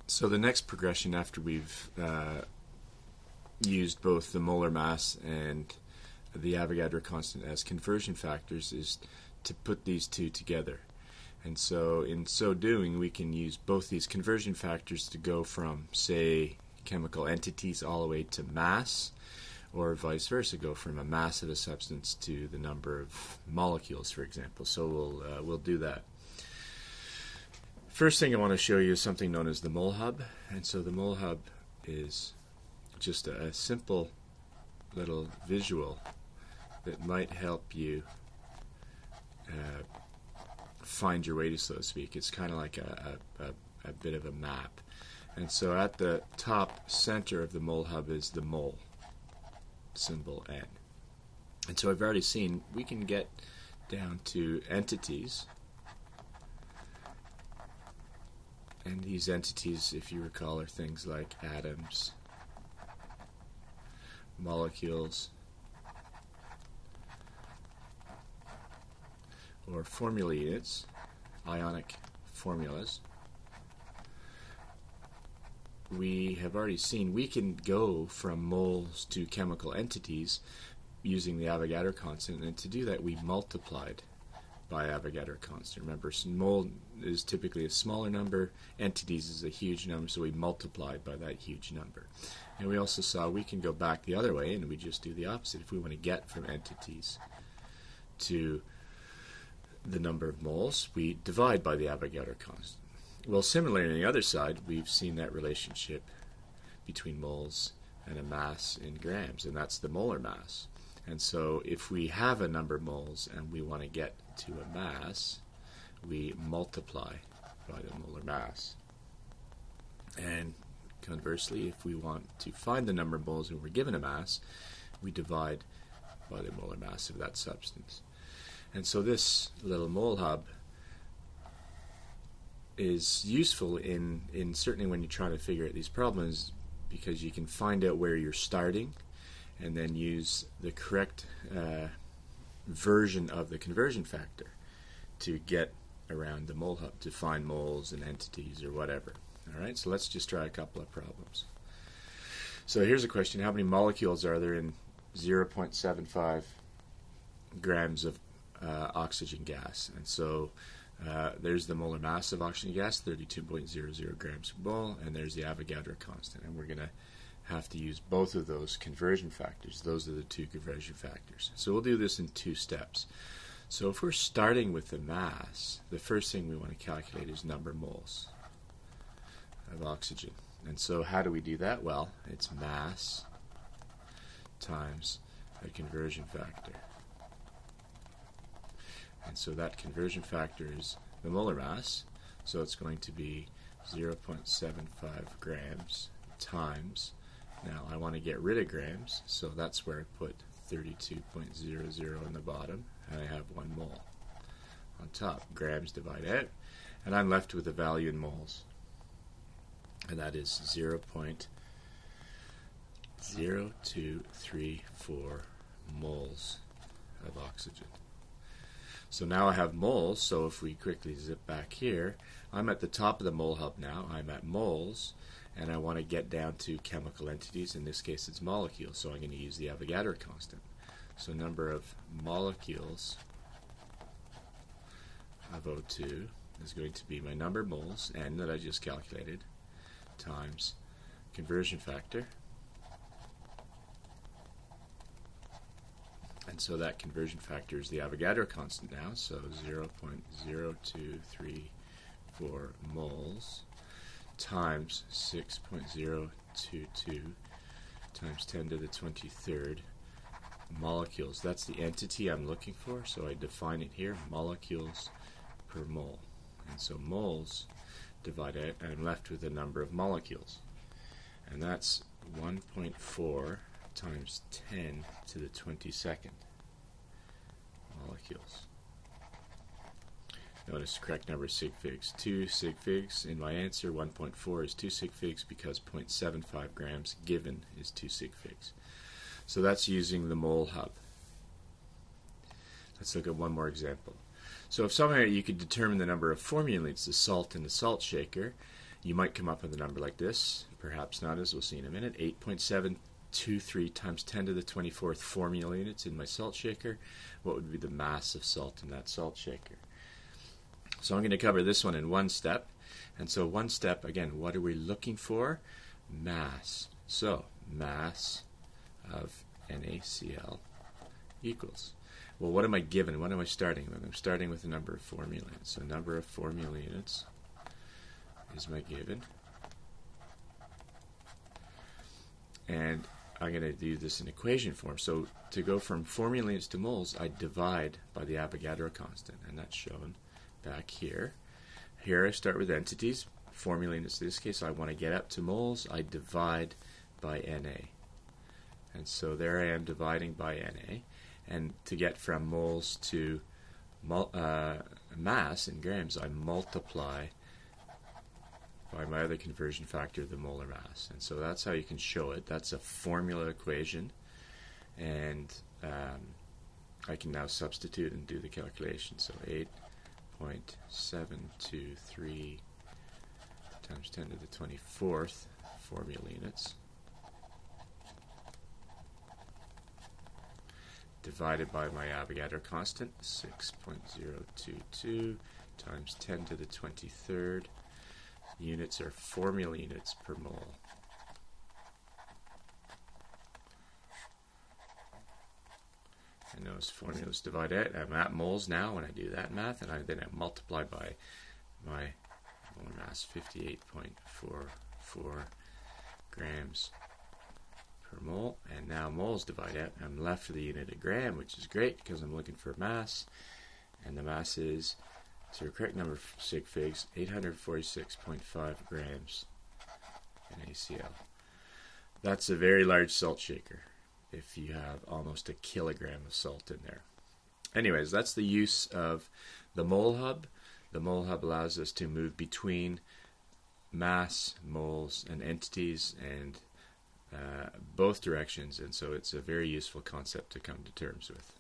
So the next progression after we've used both the molar mass and the Avogadro constant as conversion factors is to put these two together. And so in so doing, we can use both these conversion factors to go from, say, chemical entities all the way to mass, or vice versa, go from a mass of a substance to the number of molecules, for example. So we'll do that. First thing I want to show you is something known as the mole hub. And so the mole hub is just a simple little visual that might help you find your way, to so to speak. It's kind of like a bit of a map. And so at the top center of the mole hub is the mole, symbol N. And so I've already seen we can get down to entities. And these entities, if you recall, are things like atoms, molecules, or formula units, ionic formulas. We have already seen we can go from moles to chemical entities using the Avogadro constant, and to do that we multiplied by Avogadro constant. Remember, mole is typically a smaller number, entities is a huge number, so we multiplied by that huge number. And we also saw we can go back the other way, and we just do the opposite. If we want to get from entities to the number of moles, we divide by the Avogadro constant. Well, similarly on the other side, we've seen that relationship between moles and a mass in grams, and that's the molar mass. And so if we have a number of moles and we want to get to a mass, we multiply by the molar mass. And conversely, if we want to find the number of moles when we're given a mass, we divide by the molar mass of that substance. And so this little mole hub is useful in certainly when you're trying to figure out these problems, because you can find out where you're starting and then use the correct version of the conversion factor to get around the mole hub, to find moles and entities or whatever. Alright, so let's just try a couple of problems. So here's a question: how many molecules are there in 0.75 grams of oxygen gas? And so there's the molar mass of oxygen gas, 32.00 grams per mole, and there's the Avogadro constant. And we're going to have to use both of those conversion factors. Those are the two conversion factors. So we'll do this in two steps. So if we're starting with the mass, the first thing we want to calculate is number of moles of oxygen. And so how do we do that? Well, it's mass times a conversion factor. And so that conversion factor is the molar mass, so it's going to be 0.75 grams times, now I want to get rid of grams, so that's where I put 32.00 on the bottom, and I have 1 mole on top. Grams divide out, and I'm left with a value in moles, and that is 0.0234 moles of oxygen. So now I have moles, so if we quickly zip back here, I'm at the top of the mole hub now. I'm at moles, and I want to get down to chemical entities. In this case, it's molecules, so I'm going to use the Avogadro constant. So number of molecules of O2 is going to be my number of moles, N, that I just calculated, times conversion factor. And so that conversion factor is the Avogadro constant now, so 0.0234 moles times 6.022 times 10 to the 23rd molecules. That's the entity I'm looking for, so I define it here, molecules per mole. And so moles divide out, and I'm left with the number of molecules. And that's 1.4 times 10 to the 22nd molecules. Notice the correct number is sig figs. 2 sig figs in my answer. 1.4 is 2 sig figs because 0.75 grams given is 2 sig figs. So that's using the mole hub. Let's look at one more example. So if somehow you could determine the number of formula units, the salt in the salt shaker, you might come up with a number like this, perhaps not, as we'll see in a minute. 8.723 times 10 to the 24th formula units in my salt shaker. What would be the mass of salt in that salt shaker? So I'm going to cover this one in one step. And so one step, again, what are we looking for? Mass. So mass of NaCl equals. Well, what am I given? What am I starting with? I'm starting with a number of formula units. So number of formula units is my given. And I'm going to do this in equation form. So to go from formula units to moles, I divide by the Avogadro constant, and that's shown back here. Here I start with entities, formula units in this case. I want to get up to moles, I divide by Na. And so there I am dividing by Na. And to get from moles to mass in grams, I multiply by my other conversion factor, the molar mass. And so that's how you can show it. That's a formula equation. And I can now substitute and do the calculation. So 8.723 times 10 to the 24th formula units divided by my Avogadro constant, 6.022 times 10 to the 23rd. Units are formula units per mole. And those formulas divide out. I'm at moles now when I do that math, and then I multiply by my molar mass, 58.44 grams per mole. And now moles divide out. I'm left with the unit of gram, which is great because I'm looking for mass. And the mass is, so the correct number for sig figs, 846.5 grams NaCl. That's a very large salt shaker if you have almost a kilogram of salt in there. Anyways, that's the use of the mole hub. The mole hub allows us to move between mass, moles, and entities, and both directions, and so it's a very useful concept to come to terms with.